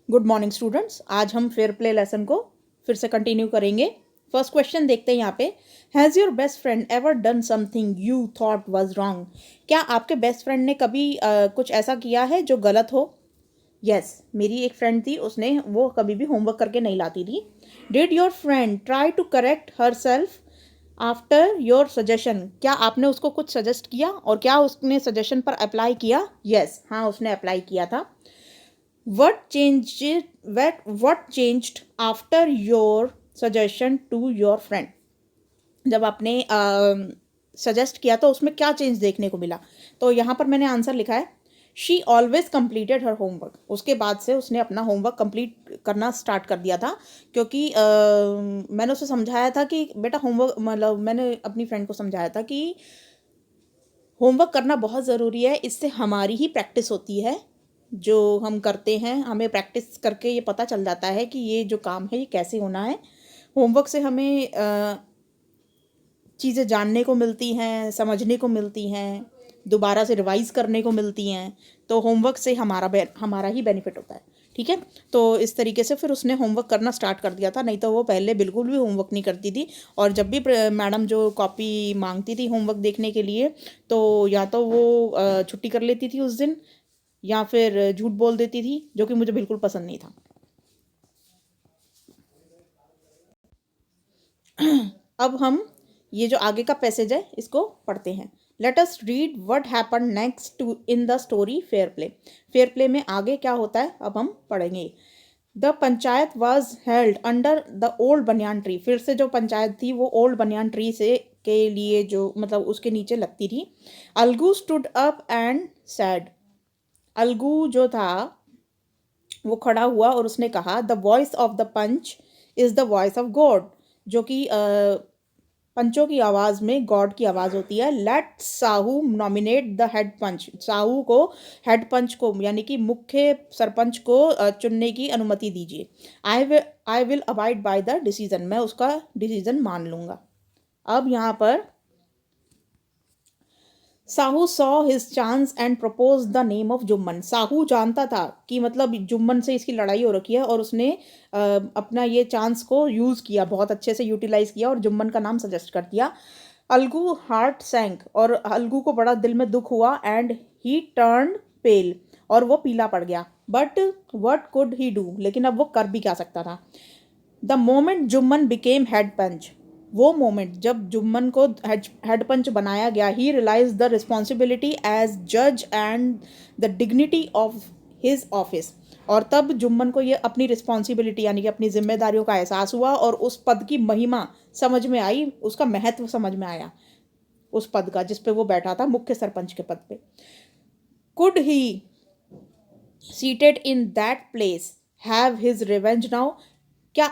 Good morning students. आज हम fair play lesson को फिर से कंटिन्यू करेंगे। फर्स्ट क्वेश्चन देखते हैं यहाँ पे। Has your best friend ever done something you thought was wrong? क्या आपके बेस्ट फ्रेंड ने कभी कुछ ऐसा किया है जो गलत हो? यस, मेरी एक फ्रेंड थी, उसने वो कभी भी होमवर्क करके नहीं लाती थी। Did your friend try to correct herself after your suggestion? क्या आपने उसको कुछ सजेस्ट किया और क्या उसने सजेशन पर अप्लाई किया? यस, हाँ, उसने अप्लाई किया था। What changed after your suggestion to your friend? जब आपने सजेस्ट किया तो उसमें क्या चेंज देखने को मिला? तो यहाँ पर मैंने आंसर लिखा है, she always completed her homework. उसके बाद से उसने अपना होमवर्क कंप्लीट करना स्टार्ट कर दिया था, क्योंकि मैंने उसे समझाया था कि बेटा होमवर्क, मतलब मैंने अपनी फ्रेंड को समझाया था कि होमवर्क करना बहुत ज़रूरी है, इससे हमारी ही प्रैक्टिस होती है। जो हम करते हैं, हमें प्रैक्टिस करके ये पता चल जाता है कि ये जो काम है ये कैसे होना है। होमवर्क से हमें चीज़ें जानने को मिलती हैं, समझने को मिलती हैं, दोबारा से रिवाइज़ करने को मिलती हैं। तो होमवर्क से हमारा ही बेनिफिट होता है। ठीक है, तो इस तरीके से फिर उसने होमवर्क करना स्टार्ट कर दिया था, नहीं तो वो पहले बिल्कुल भी होमवर्क नहीं करती थी। और जब भी मैडम जो कॉपी मांगती थी होमवर्क देखने के लिए, तो या तो वो छुट्टी कर लेती थी उस दिन, या फिर झूठ बोल देती थी, जो कि मुझे बिल्कुल पसंद नहीं था। अब हम ये जो आगे का पैसेज है इसको पढ़ते हैं। Let us read what happen next to in the story fair play. Fair play में आगे क्या होता है अब हम पढ़ेंगे। The panchayat was held under the old banyan tree. फिर से जो पंचायत थी वो ओल्ड बनियान ट्री से के लिए, जो मतलब उसके नीचे लगती थी। Alagu stood up and said. Alagu जो था वो खड़ा हुआ और उसने कहा, the voice of the panch is the voice of God. जो कि पंचों की आवाज़ में गॉड की आवाज़ होती है। Let Sahu nominate the head panch. Sahu को, हेड पंच को, यानी कि मुख्य सरपंच को चुनने की अनुमति दीजिए। I will abide by the decision. मैं उसका डिसीजन मान लूँगा। अब यहाँ पर Sahu saw his chance and propose the name of Jumman. Sahu जानता था कि मतलब जुम्मन से इसकी लड़ाई हो रखी है, और उसने अपना ये चांस को यूज़ किया, बहुत अच्छे से यूटिलाइज़ किया और जुम्मन का नाम सजेस्ट कर दिया। अलगू हार्ट सैंक, और अलगू को बड़ा दिल में दुख हुआ। एंड ही टर्न पेल, और वो पीला पड़ गया। But what could he do, लेकिन अब वो कर भी क्या सकता था। The moment Jumman became head panch. वो मोमेंट जब जुम्मन को हेड पंच बनाया गया, he realize the responsibility as जज and the dignity of his office. और तब जुम्मन को ये अपनी रिस्पॉन्सिबिलिटी, यानी कि अपनी जिम्मेदारियों का एहसास हुआ, और उस पद की महिमा समझ में आई, उसका महत्व समझ में आया उस पद का जिस पे वो बैठा था, मुख्य सरपंच के पद पे। Could he seated in that place have his revenge now? क्या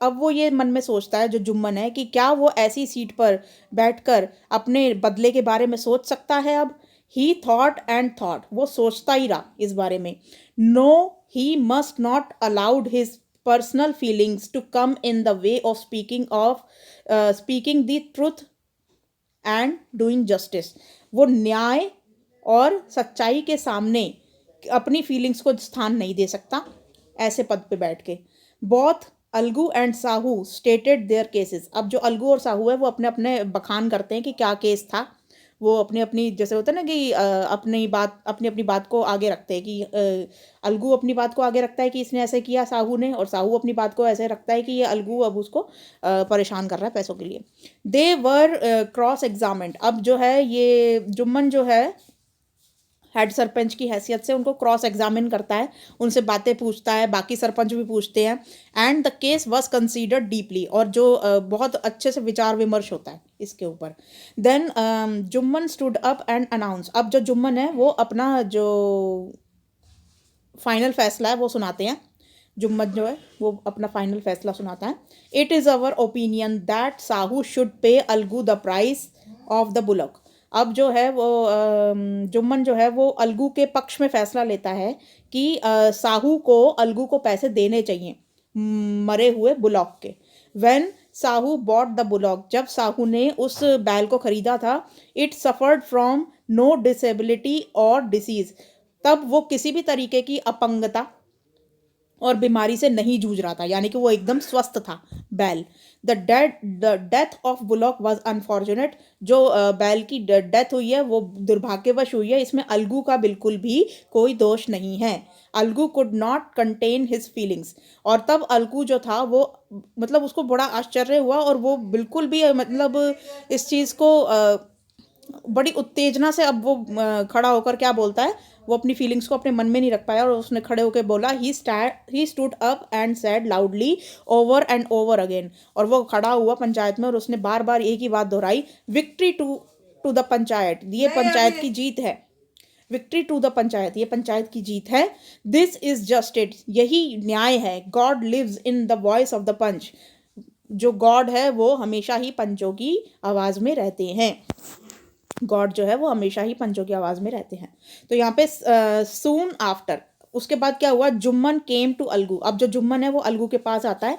अब वो ये मन में सोचता है, जो जुम्मन है, कि क्या वो ऐसी सीट पर बैठकर अपने बदले के बारे में सोच सकता है अब? ही थॉट एंड थॉट, वो सोचता ही रहा इस बारे में। No, he must not allowed his personal feelings to come in the way of speaking the truth and doing justice. वो न्याय और सच्चाई के सामने अपनी फीलिंग्स को स्थान नहीं दे सकता ऐसे पद पे बैठ के। Both Alagu and Sahu stated their cases. अब जो अलगू और साहू है वो अपने अपने बखान करते हैं कि क्या केस था। वो अपनी अपनी, जैसे होता है ना कि अपनी अपनी बात को आगे रखते हैं कि अलगू अपनी बात को आगे रखता है कि इसने ऐसे किया साहू ने, और साहू अपनी बात को ऐसे रखता है कि ये अलगू अब उसको परेशान कर रहा है पैसों के लिए। दे वर क्रॉस एग्जामिन्ड। अब जो है ये जुम्मन जो है हेड सरपंच की हैसियत से उनको क्रॉस एग्जामिन करता है, उनसे बातें पूछता है, बाकी सरपंच भी पूछते हैं। And the case was considered deeply, और जो बहुत अच्छे से विचार विमर्श होता है इसके ऊपर। Then Jumman stood up and announce. अब जो जुम्मन है वो अपना जो फाइनल फैसला है वो सुनाते हैं। जुम्मन जो है वो अपना फाइनल फैसला सुनाता है। It is our opinion that Sahu should pay Algu the price of the bullock. अब जो है वो जुम्मन जो है वो अलगू के पक्ष में फैसला लेता है कि साहू को अलगू को पैसे देने चाहिए मरे हुए बुलॉक के। When Sahu bought the bullock, जब साहू ने उस बैल को खरीदा था, it suffered from no disability और डिसीज। तब वो किसी भी तरीके की अपंगता और बीमारी से नहीं जूझ रहा था, यानी कि वो एकदम स्वस्थ था बैल। The death of bullock was unfortunate, जो बैल की डेथ हुई है वो दुर्भाग्यवश हुई है, इसमें अलगू का बिल्कुल भी कोई दोष नहीं है। Algu could not contain his feelings, और तब अलगू जो था वो मतलब उसको बड़ा आश्चर्य हुआ, और वो बिल्कुल भी मतलब इस चीज़ को बड़ी उत्तेजना से अब वो खड़ा होकर क्या बोलता है, वो अपनी फीलिंग्स को अपने मन में नहीं रख पाया, और उसने खड़े होकर बोला, he stood up and said loudly over and over again, और वो खड़ा हुआ पंचायत में और उसने बार बार एक ही बात दोहराई, विक्ट्री टू द पंचायत, ये पंचायत की जीत है, विक्ट्री टू द पंचायत, ये पंचायत की जीत है। दिस इज जस्टिस, यही न्याय है। God lives in the voice of the panch, जो गॉड है वो हमेशा ही पंचों की आवाज़ में रहते हैं। गॉड जो है वो हमेशा ही पंचों की आवाज़ में रहते हैं। तो यहाँ पे सून आफ्टर, उसके बाद क्या हुआ, जुम्मन केम टू अलगू, अब जो जुम्मन है वो अलगू के पास आता है।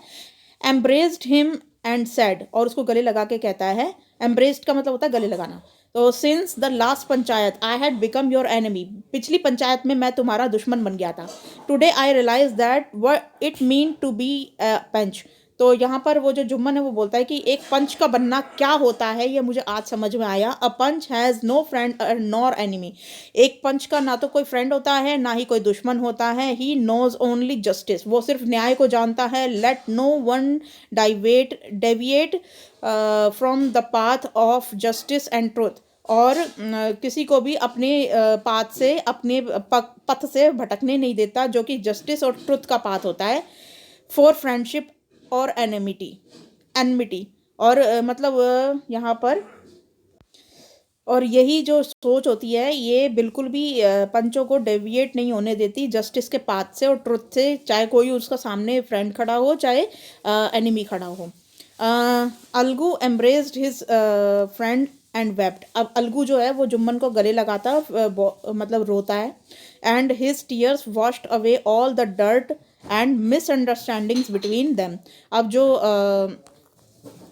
एम्ब्रेस्ड हिम एंड सेड, और उसको गले लगा के कहता है, एम्ब्रेस्ड का मतलब होता है गले लगाना। तो since the last panchayat I had become your enemy, पिछली पंचायत में मैं तुम्हारा दुश्मन बन गया था। Today I realize that what it mean to be a panch, तो यहाँ पर वो जो जुम्मन है वो बोलता है कि एक पंच का बनना क्या होता है, ये मुझे आज समझ में आया। A panch has no friend nor enemy, एक पंच का ना तो कोई फ्रेंड होता है ना ही कोई दुश्मन होता है। ही नोज ओनली जस्टिस, वो सिर्फ न्याय को जानता है। Let no one deviate from the path of justice and truth, और किसी को भी अपने पाथ से, अपने पथ से भटकने नहीं देता, जो कि जस्टिस और ट्रुथ का पाथ होता है। फॉर फ्रेंडशिप और एनमिटी, और मतलब यहाँ पर, और यही जो सोच होती है ये बिल्कुल भी पंचों को डेविएट नहीं होने देती जस्टिस के पाथ से और ट्रुथ से, चाहे कोई उसका सामने फ्रेंड खड़ा हो चाहे एनिमी खड़ा हो। Algu embraced his friend and wept, अब अलगू जो है वो जुम्मन को गले लगाता मतलब रोता है। And his tears washed away all the dirt and misunderstandings between them, अब जो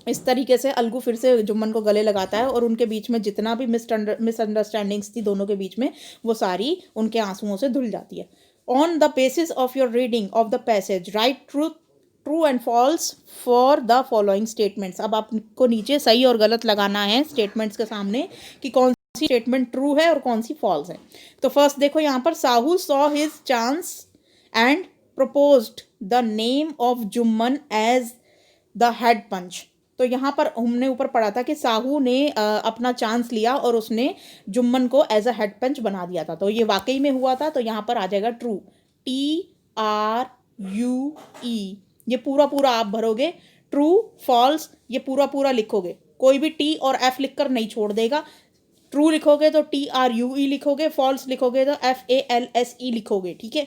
इस तरीके से अलगू फिर से जुम्मन को गले लगाता है, और उनके बीच में जितना भी मिसअंडरस्टैंडिंग्स थी दोनों के बीच में, वो सारी उनके आंसुओं से धुल जाती है। On the basis of your reading of the passage write true and false for the following statements, अब आपको नीचे सही और गलत लगाना है स्टेटमेंट्स के सामने कि कौन सी स्टेटमेंट ट्रू है और कौन सी फॉल्स है। तो फर्स्ट देखो यहाँ पर, Sahu saw his chance and proposed the name of Jumman as the head punch, तो यहाँ पर हमने ऊपर पढ़ा था कि साहू ने अपना चांस लिया और उसने जुम्मन को एज अ हेड पंच बना दिया था, तो ये वाकई में हुआ था, तो यहाँ पर आ जाएगा ट्रू, TRUE, ये पूरा पूरा आप भरोगे। ट्रू फॉल्स ये पूरा पूरा लिखोगे, कोई भी T और F लिख कर नहीं छोड़ देगा। ट्रू लिखोगे तो TRUE लिखोगे, फॉल्स लिखोगे तो FALSE लिखोगे, ठीक है।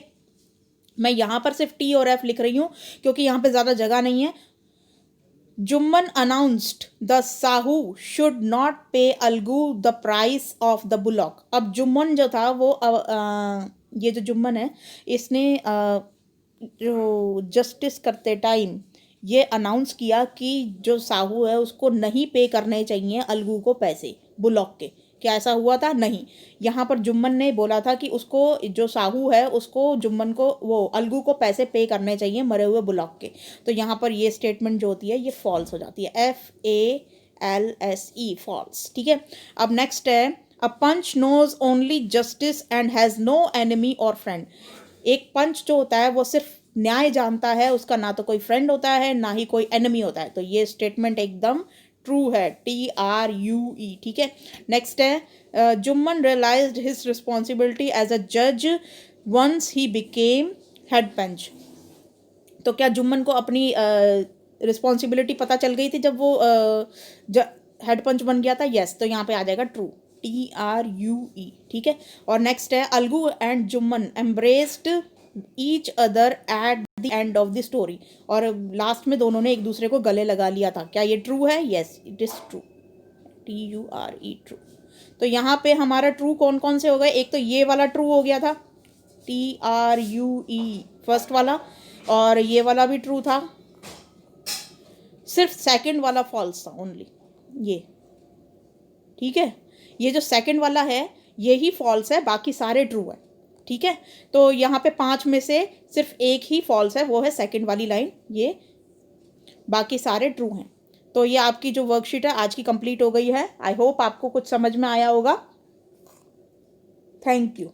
मैं यहाँ पर सिर्फ T और F लिख रही हूँ क्योंकि यहाँ पे ज़्यादा जगह नहीं है। Jumman announced the Sahu should not pay Algu the price of the bullock, अब जुम्मन जो था वो ये जो जुम्मन है इसने जो जस्टिस करते टाइम ये अनाउंस किया कि जो साहू है उसको नहीं पे करने चाहिए अलगू को पैसे बुलॉक के। क्या ऐसा हुआ था? नहीं, यहाँ पर जुम्मन ने बोला था कि उसको जो साहू है उसको जुम्मन को वो अलगू को पैसे पे करने चाहिए मरे हुए बुलॉक के, तो यहाँ पर ये स्टेटमेंट जो होती है ये फॉल्स हो जाती है, FALSE फॉल्स, ठीक है। अब नेक्स्ट है, a panch knows only justice and has no enemy और फ्रेंड, एक पंच जो होता है वो सिर्फ न्याय जानता है, उसका ना तो कोई फ्रेंड होता है ना ही कोई एनिमी होता है, तो ये स्टेटमेंट एकदम ट्रू है, TRUE, ठीक है। नेक्स्ट है, Jumman realised his responsibility as a जज once he became head panch, तो क्या जुम्मन को अपनी रिस्पॉन्सिबिलिटी पता चल गई थी जब वो हेड पंच बन गया था? यस, तो यहाँ पे आ जाएगा ट्रू, TRUE, ठीक है। और नेक्स्ट है, Algu and Jumman embraced each other at the end of the story, और लास्ट में दोनों ने एक दूसरे को गले लगा लिया था, क्या ये ट्रू है? Yes, it is true, TURE, true. तो यहाँ पे हमारा ट्रू कौन कौन से हो गए, एक तो ये वाला ट्रू हो गया था, TRUE फर्स्ट वाला, और ये वाला भी ट्रू था, सिर्फ सेकंड वाला फॉल्स था ओनली ये, ठीक है। ये जो सेकंड वाला है ये ही फॉल्स है, बाकी सारे ट्रू है, ठीक है? तो यहाँ पे 5 में से सिर्फ़ एक ही फ़ॉल्स है, वो है सेकंड वाली लाइन, ये बाकी सारे ट्रू हैं। तो ये आपकी जो वर्कशीट है आज की कंप्लीट हो गई है। आई होप आपको कुछ समझ में आया होगा। Thank you.